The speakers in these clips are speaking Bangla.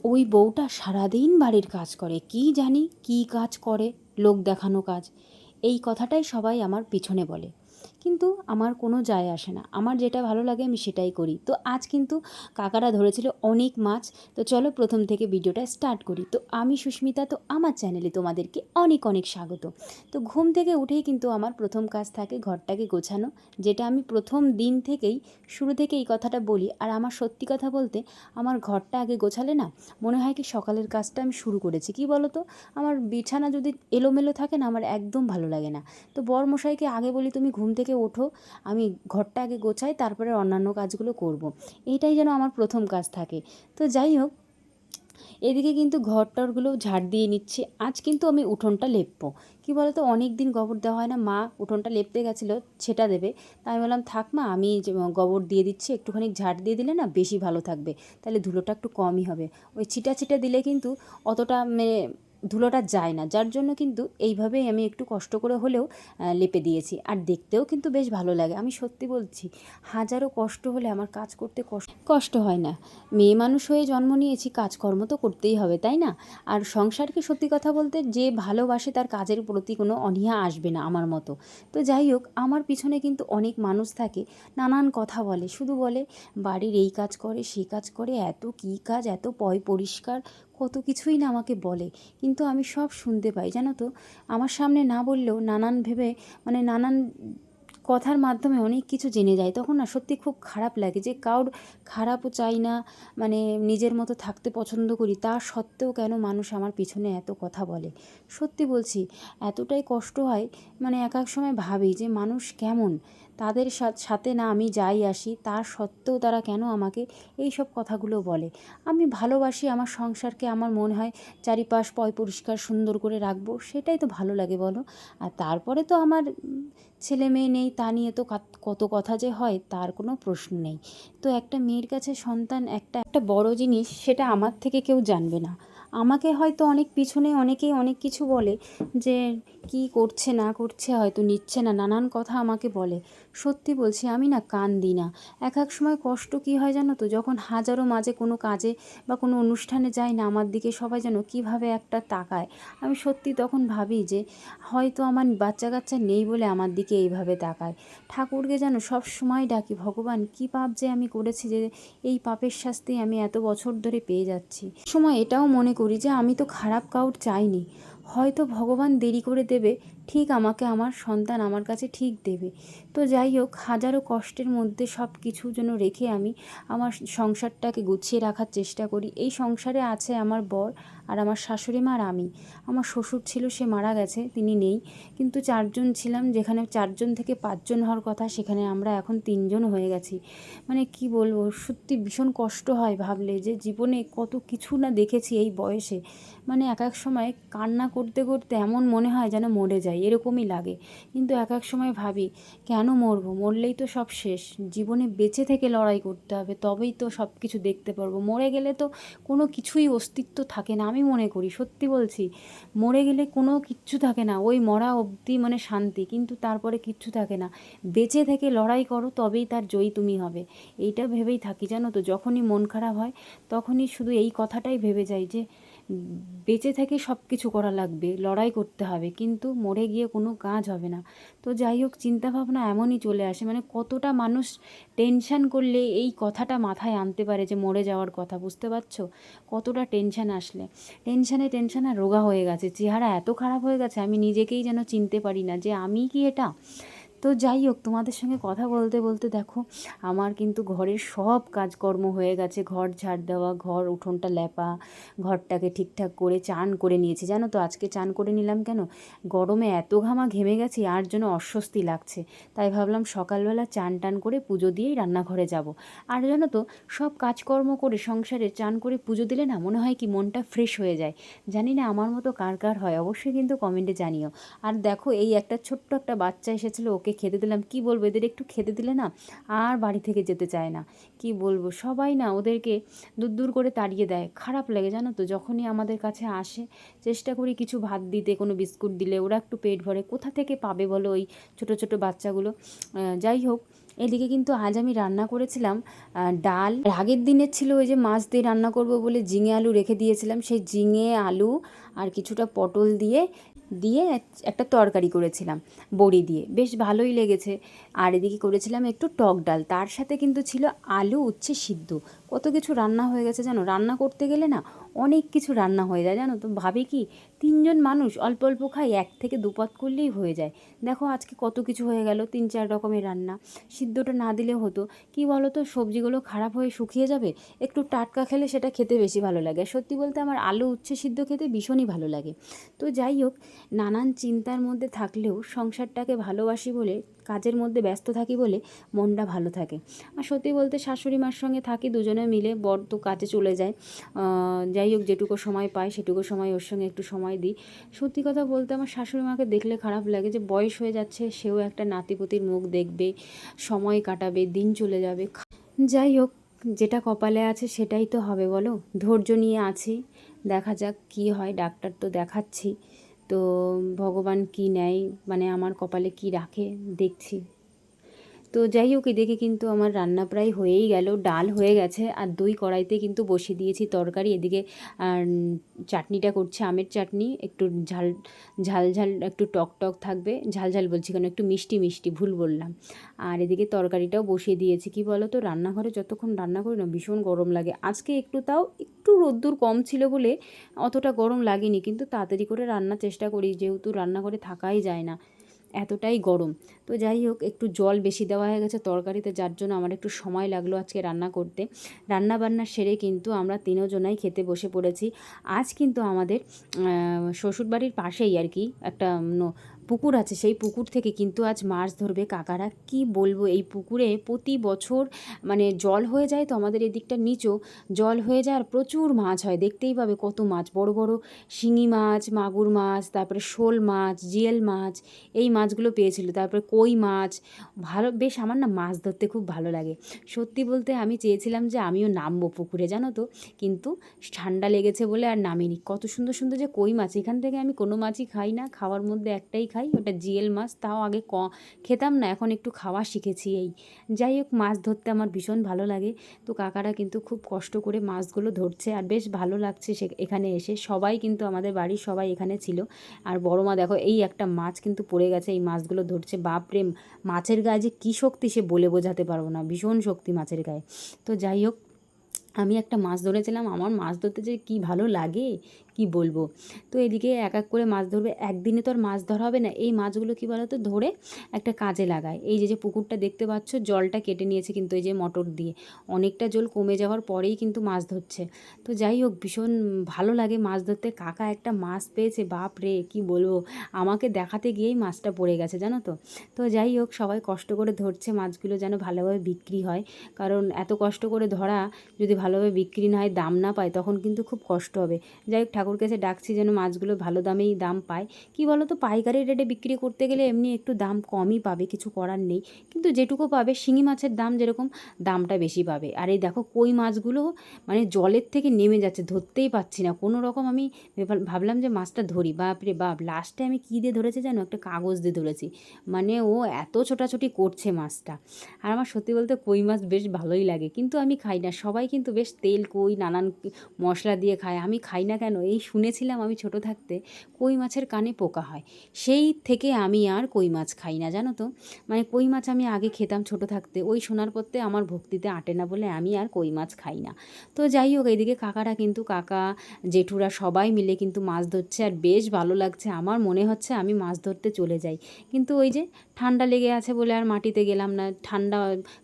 ওই বউটা সারাদিন বাড়ির কাজ করে, কি জানি কী কাজ করে, লোক দেখানো কাজ। এই কথাটাই সবাই আমার পিছনে বলে, কিন্তু আমার কোনো যায় আসে না। আমার যেটা ভালো লাগে আমি সেটাই করি। তো আজ কিন্তু কাকারা ধরেছিল অনেক মাছ। তো চলো প্রথম থেকে ভিডিওটা স্টার্ট করি। তো আমি সুস্মিতা, তো আমার চ্যানেলে তোমাদেরকে অনেক অনেক স্বাগত। তো ঘুম থেকে উঠেই কিন্তু আমার প্রথম কাজ থাকে ঘরটাকে গোছানো, যেটা আমি প্রথম দিন থেকেই শুরু থেকে এই কথাটা বলি। আর আমার সত্যি কথা বলতে, আমার ঘরটা আগে গোছালে না মনে হয় কি সকালের কাজটা আমি শুরু করেছি। কি বলো তো, আমার বিছানা যদি এলোমেলো থাকে না আমার একদম ভালো লাগে না। তো বরমশাইকে আগে বলি তুমি ঘুম থেকে ওঠো, আমি ঘরটা আগে গোছাই, তারপরে অন্যান্য কাজগুলো করব। এইটাই যেন আমার প্রথম কাজ থাকে। তো যাই হোক, এদিকে কিন্তু ঘরটরগুলো ঝাড় দিয়ে নিচ্ছি। আজ কিন্তু আমি উঠোনটা লেপবো। কী বলো তো, অনেক দিন গোবর দেওয়া হয় না, মা উঠোনটা লেপতে গেছিলো, সেটা দেবে। তাই বললাম থাক মা, আমি গোবর দিয়ে দিচ্ছি, একটুখানি ঝাড় দিয়ে দিলে না বেশি ভালো থাকবে, তাহলে ধুলোটা একটু কমই হবে। ওই ছিটা ছিটা দিলে কিন্তু অতটা ধুলোটা যায় না, যার জন্য কিন্তু এইভাবেই আমি একটু কষ্ট করে হলেও লেপে দিয়েছি। আর দেখতেও কিন্তু বেশ ভালো লাগে। আমি সত্যি বলছি, হাজারো কষ্ট হলে আমার কাজ করতে কষ্ট হয় না। মেয়ে মানুষ হয়ে জন্ম নিয়েছি, কাজকর্ম তো করতেই হবে, তাই না? আর সংসারকে সত্যি কথা বলতে যে ভালোবাসে তার কাজের প্রতি কোনো অনীহা আসবে না আমার মতো। তো যাই হোক, আমার পিছনে কিন্তু অনেক মানুষ থাকে, নানান কথা বলে, শুধু বলে বাড়ির এই কাজ করে সেই কাজ করে, এত কী কাজ, এত পরিষ্কার, কত কিছুই না আমাকে বলে। কিন্তু আমি সব শুনতে পাই, জানো তো। আমার সামনে না বললেও নানান ভেবে, নানান কথার মাধ্যমে অনেক কিছু জেনে যায়। তখন না সত্যি খুব খারাপ লাগে যে কারোর খারাপও চাই না, নিজের মতো থাকতে পছন্দ করি, তা সত্ত্বেও কেন মানুষ আমার পিছনে এত কথা বলে। সত্যি বলছি, এতটাই কষ্ট হয়। এক এক সময় ভাবি যে মানুষ কেমন, তাদের সাথে না আমি যাই আসি, তার সত্ত্বেও তারা কেন আমাকে এই সব কথাগুলো বলে। আমি ভালোবাসি আমার সংসারকে, আমার মনে হয় চারিপাশ পরিষ্কার সুন্দর করে রাখবো, সেটাই তো ভালো লাগে বলো। আর তারপরে তো আমার ছেলে মেয়ে নেই, তা নিয়ে তো কত কথা যে হয় তার কোনো প্রশ্ন নেই। তো একটা মেয়ের কাছে সন্তান একটা একটা বড় জিনিস, সেটা আমার থেকে কেউ জানবে না। আমাকে হয়তো অনেক পিছনে অনেকেই অনেক কিছু বলে, যে কি করছে না করছে, হয়তো নিচ্ছে না, নানান কথা আমাকে বলে। সত্যি বলছি, আমি না কান দিই না। এক এক সময় কষ্ট কী হয় জানো তো, যখন হাজারো মাঝে কোনো কাজে বা কোনো অনুষ্ঠানে যাই না, আমার দিকে সবাই যেন কীভাবে একটা তাকায়। আমি সত্যি তখন ভাবি যে হয়তো আমার বাচ্চা কাচ্চা নেই বলে আমার দিকে এইভাবে তাকায়। ঠাকুরকে যেন সব সময় ডাকি, ভগবান কী পাপ যে আমি করেছি যে এই পাপের শাস্তি আমি এত বছর ধরে পেয়ে যাচ্ছি। সময় এটাও মনে করি যে আমি তো খারাপ কাউর চাইনি, হয়তো ভগবান দেরি করে দেবে, ঠিক আমাকে আমার সন্তান আমার কাছে ঠিক দেবে। তো যাই হোক, হাজারো কষ্টের মধ্যে সব কিছু যেন রেখে আমি আমার সংসারটাকে গুছিয়ে রাখার চেষ্টা করি। এই সংসারে আছে আমার বর আর আমার শাশুড়ি মা আর আমি। আমার শ্বশুর ছিল, সে মারা গেছে, তিনি নেই। কিন্তু চারজন ছিলাম, যেখানে চারজন থেকে পাঁচজন হওয়ার কথা সেখানে আমরা এখন তিনজন হয়ে গেছি। কি বলবো, সত্যি ভীষণ কষ্ট হয় ভাবলে যে জীবনে কত কিছু না দেখেছি এই বয়সে। এক এক সময় কান্না করতে করতে এমন মনে হয় যেন মরে যাই, এরকমই লাগে। কিন্তু এক এক সময় ভাবি, কেন মরবো, মরলেই তো সব শেষ। জীবনে বেঁচে থেকে লড়াই করতে হবে, তবেই তো সব কিছু দেখতে পারবো। মরে গেলে তো কোনো কিছুই অস্তিত্ব থাকে না, আমি মনে করি, সত্যি বলছি। মরে গেলে কোনো কিচ্ছু থাকে না, ওই মরা অবধি শান্তি, কিন্তু তারপরে কিচ্ছু থাকে না। বেঁচে থেকে লড়াই করো, তবেই তার জয়ী তুমি হবে। এইটা ভেবেই থাকি, জানো তো। যখনই মন খারাপ হয় তখনই শুধু এই কথাটাই ভেবে যাই যে বেঁচে থেকে সব কিছু করা লাগবে, লড়াই করতে হবে, কিন্তু মরে গিয়ে কোনো কাজ হবে না। তো যাই হোক, চিন্তাভাবনা এমনই চলে আসে, কতটা মানুষ টেনশান করলে এই কথাটা মাথায় আনতে পারে যে মরে যাওয়ার কথা, বুঝতে পারছো? কতটা টেনশান আসলে, টেনশানে রোগা হয়ে গেছে, চেহারা এত খারাপ হয়ে গেছে, আমি নিজেকেই যেন চিনতে পারি না যে আমি কি এটা। তো যাই হোক, তোমাদের সঙ্গে কথা বলতে বলতে দেখো আমার কিন্তু ঘরের সব কাজকর্ম হয়ে গেছে। ঘর ঝাড় দেওয়া, ঘর উঠোনটা লেপা, ঘরটাকে ঠিকঠাক করে চান করে নিয়েছি। জানো তো আজকে চান করে নিলাম কেন, গরমে এত ঘেমে গেছি আর যেন অস্বস্তি লাগছে। তাই ভাবলাম সকালবেলা চান টান করে পুজো দিয়েই রান্নাঘরে যাব। আর জানো তো, সব কাজকর্ম করে সংসারে চান করে পুজো দিলে না মনে হয় কি মনটা ফ্রেশ হয়ে যায়। জানি না আমার মতো কার কার হয়, অবশ্যই কিন্তু কমেন্টে জানিও। আর দেখো, এই একটা ছোট্ট একটা বাচ্চা এসেছিলো, ওকে খেতে দিলাম। কি বলবো, এদের একটু খেতে দিলে না আর বাড়ি থেকে যেতে চায় না। কি বলবো, সবাই না ওদেরকে দূর দূর করে তাড়িয়ে দেয়। খারাপ লাগে জানো তো, যখনই আমাদের কাছে আসে চেষ্টা করি কিছু ভাত দিতে, কোনো বিস্কুট দিলে ওরা একটু পেট ভরে। কোথা থেকে পাবে বলো ওই ছোট ছোট বাচ্চাগুলো? যাই হোক, এদিকে কিন্তু আজ আমি রান্না করেছিলাম ডাল। আগের দিনের ছিল ওই যে মাছ দিয়ে রান্না করব বলে ঝিঙে আলু রেখে দিয়েছিলাম, সেই ঝিঙে আলু আর কিছুটা পটল দিয়ে দিয়ে একটা তরকারি করেছিলাম বড়ি দিয়ে, বেশ ভালোই লেগেছে। আর এদিকে করেছিলাম একটু টক ডাল, তার সাথে কিন্তু ছিল আলু উচ্ছে সিদ্ধ। কত কিছু রান্না হয়ে গেছে জানো, রান্না করতে গেলে না অনেক কিছু রান্না হয়ে যায় জানো তো। ভাবি কি 3জন মানুষ অল্প অল্প খাই, 1 থেকে 2 পদ করলেই হয়ে যায়। দেখো আজকে কত কিছু হয়ে গেল, 3-4 রকমের রান্না। সিদ্ধটা না দিলেও হতো, কি বলো তো, সবজিগুলো খারাপ হয়ে শুকিয়ে যাবে, একটু টাটকা খেলে সেটা খেতে বেশি ভালো লাগে। সত্যি বলতে আমার আলু উচ্ছে সিদ্ধ খেতে ভীষণই ভালো লাগে। তো যাই হোক, নানান চিন্তার মধ্যে থাকলেও সংসারটাকে ভালোবাসি বলে, কাজের মধ্যে ব্যস্ত থাকি বলে মনটা ভালো থাকে। আর সত্যি বলতে শাশুড়ি মার সঙ্গে থাকি দুজনে মিলে, বর তো কাজে চলে যায়। যাই হোক, যেটুকু সময় পাই সেটুকু সময় ওর সঙ্গে একটু সময় দিই। সত্যি কথা বলতে আমার শাশুড়ি মাকে দেখলে খারাপ লাগে, যে বয়স হয়ে যাচ্ছে, সেও একটা নাতিপুতির মুখ দেখবে, সময় কাটাবে, দিন চলে যাবে। যাই হোক, যেটা কপালে আছে সেটাই তো হবে বলো। ধৈর্য নিয়ে আছি, দেখা যাক কি হয়। ডাক্তার তো দেখাচ্ছি, তো ভগবান কি নেয়, মানে আমার কপালে কি রাখে দেখছি। তো যাই হোক, এদিকে কিন্তু আমার রান্না প্রায় হয়েই গেল, ডাল হয়ে গেছে আর 2 কড়াইতে কিন্তু বসিয়ে দিয়েছি তরকারি। এদিকে আর চাটনিটা করছে, আমের চাটনি, একটু ঝাল ঝাল ঝাল, একটু টক টক থাকবে। ঝাল ঝাল বলছি কেন, একটু মিষ্টি মিষ্টি, ভুল বললাম। আর এদিকে তরকারিটাও বসিয়ে দিয়েছি। কি বলো তো, রান্নাঘরে যতক্ষণ রান্না করি না ভীষণ গরম লাগে। আজকে একটু, তাও একটু রোদ্দুর কম ছিল বলে অতটা গরম লাগেনি, কিন্তু তাড়াতাড়ি করে রান্নার চেষ্টা করি, যেহেতু রান্নাঘরে থাকাই যায় না, এতটাই গরম। তো যাই হোক, একটু জল বেশি দেওয়া হয়ে গেছে তরকারিতে, যার জন্য আমার একটু সময় লাগলো আজকে রান্না করতে। রান্না বান্না সেরে কিন্তু আমরা 3জনাই খেতে বসে পড়েছি। আজ কিন্তু আমাদের শ্বশুরবাড়ির পাশেই আর কি একটা পুকুর আছে, সেই পুকুর থেকে কিন্তু আজ মাছ ধরবে কাকারা। কি বলবো, এই পুকুরে প্রতি বছর মানে জল হয়ে যায় তো, আমাদের এদিকটা নিচু, জল হয়ে যায় আর প্রচুর মাছ হয়। দেখতেই পাবে কত মাছ, বড় বড় শিঙি মাছ, মাগুর মাছ, তারপরে শোল মাছ, জিয়েল মাছ, এই মাছগুলো পেয়েছিল। তারপরে কই মাছ, ভালো, বেশ আমার না মাছ ধরতে খুব ভালো লাগে। সত্যি বলতে আমি চেয়েছিলাম যে আমিও নামবো পুকুরে জানো তো, কিন্তু ঠান্ডা লেগেছে বলে আর নামিনি। কত সুন্দর সুন্দর যে কই মাছ, এখান থেকে আমি কোনো মাছই খাই না, খাওয়ার মধ্যে একটাই খাই, ওটা জিয়েল মাছ, তাও আগে খেতাম না, এখন একটু খাওয়া শিখেছি। এই যাই হোক, মাছ ধরতে আমার ভীষণ ভালো লাগে। তো কাকারা কিন্তু খুব কষ্ট করে মাছগুলো ধরছে আর বেশ ভালো লাগছে এখানে এসে। সবাই কিন্তু আমাদের বাড়ির সবাই এখানে ছিল। আর বড় মা দেখো, এই একটা মাছ কিন্তু পড়ে গেছে, এই মাছগুলো ধরছে। বাপরে, মাছের গায়ে যে কী শক্তি সে বলে বোঝাতে পারবো না, ভীষণ শক্তি মাছের গায়ে। তো যাই হোক, আমি একটা মাছ ধরেছিলাম, আমার মাছ ধরতে যে কী ভালো লাগে কি বলবো। তো এদিকে এক এক করে মাছ ধরবে, একদিনে তো আর মাছ ধরা হবে না। এই মাছগুলো কী বলো তো, ধরে একটা কাজে লাগায়। এই যে যে পুকুরটা দেখতে পাচ্ছ, জলটা কেটে নিয়েছে কিন্তু এই যে মোটর দিয়ে, অনেকটা জল কমে যাওয়ার পরেই কিন্তু মাছ ধরছে। তো যাই হোক, ভীষণ ভালো লাগে মাছ ধরতে। কাকা একটা মাছ পেয়েছে, বাপ রে কী বলবো, আমাকে দেখাতে গিয়েই মাছটা পড়ে গেছে জানো তো। তো যাই হোক, সবাই কষ্ট করে ধরছে মাছগুলো যেন ভালোভাবে বিক্রি হয়, কারণ এত কষ্ট করে ধরা যদি ভালোভাবে বিক্রি না হয়, দাম না পায়, তখন কিন্তু খুব কষ্ট হবে। যাই হোক, ঠাকুর কাছে ডাকছি যেন মাছগুলো ভালো দামেই দাম পায়। কি বলো তো, পাইকারি রেটে বিক্রি করতে গেলে এমনি একটু দাম কমই পাবে, কিছু করার নেই, কিন্তু যেটুকু পাবে, শিঙি মাছের দাম যেরকম, দামটা বেশি পাবে। আর এই দেখো কই মাছগুলো মানে জলের থেকে নেমে যাচ্ছে, ধরতেই পাচ্ছি না কোনো রকম। আমি ভাবলাম যে মাছটা ধরি, বাপরে বাপ, লাস্টে আমি কী দিয়ে ধরেছি জানো, একটা কাগজ দিয়ে ধরেছি। মানে ও এত ছোটাছুটি করছে মাছটা। আর আমার সত্যি বলতে কই মাছ বেশ ভালোই লাগে, কিন্তু আমি খাই না। সবাই কিন্তু বেশ তেল কই নানান মশলা দিয়ে খায়, আমি খাই না কেন, এই শুনেছিলাম আমি ছোট থাকতে কই মাছের কানে পোকা হয়, সেই থেকে আমি আর কই মাছ খাই না জানো তো। মানে কই মাছ আমি আগে খেতাম ছোট থাকতে, ওই শোনার পরতে আমার ভক্তিতে আটে না বলে আমি আর কই মাছ খাই না। তো যাই হোক, এইদিকে কাকারা কিন্তু, কাকা জেঠুরা সবাই মিলে কিন্তু মাছ ধরছে আর বেশ ভালো লাগছে। আমার মনে হচ্ছে আমি মাছ ধরতে চলে যাই, কিন্তু ওই যে ঠান্ডা লেগে আছে বলে আর মাটিতে গেলাম না। ঠান্ডা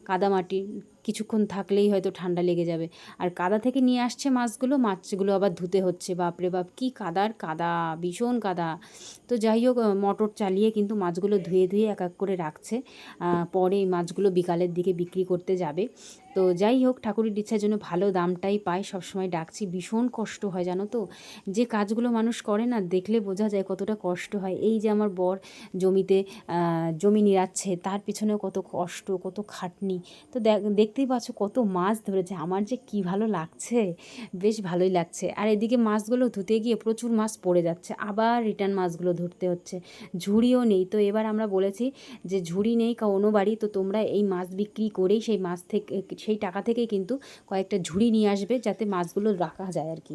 কাদা মাটি, কিছুক্ষণ থাকলেই হয়তো ঠান্ডা লেগে যাবে। আর কাদা থেকে নিয়ে আসছে মাছগুলো, মাছগুলো আবার ধুতে হচ্ছে, বাপরে বাপ কী কাদার কাদা, ভীষণ কাদা। তো যাই হোক, মোটর চালিয়ে কিন্তু মাছগুলো ধুয়ে ধুয়ে এক এক করে রাখছে, পরে এই মাছগুলো বিকালের দিকে বিক্রি করতে যাবে। তো যাই হোক, ঠাকুরের ইচ্ছার জন্য ভালো দামটাই পাই, সবসময় ডাকছি। ভীষণ কষ্ট হয় জানো তো, যে কাজগুলো মানুষ করে না, দেখলে বোঝা যায় কতটা কষ্ট হয়। এই যে আমার বর জমিতে জমি নিড়াচ্ছে, তার পিছনেও কত কষ্ট, কত খাটনি। তো দেখতেই পাচ্ছ কত মাছ ধরেছে, আমার যে কি ভালো লাগছে, বেশ ভালোই লাগছে। আর এদিকে মাছগুলো ধুতে গিয়ে প্রচুর মাছ পড়ে যাচ্ছে, আবার রিটার্ন মাছগুলো ধরতে হচ্ছে। ঝুড়িও নেই, তো এবার আমরা বলেছি যে ঝুড়ি নেই কোনো বাড়ি, তো তোমরা এই মাছ বিক্রি করেই সেই মাছ থেকে, সেই টাকা থেকেই কিন্তু কয়েকটা ঝুড়ি নিয়ে আসবে, যাতে মাছগুলো রাখা যায় আর কি।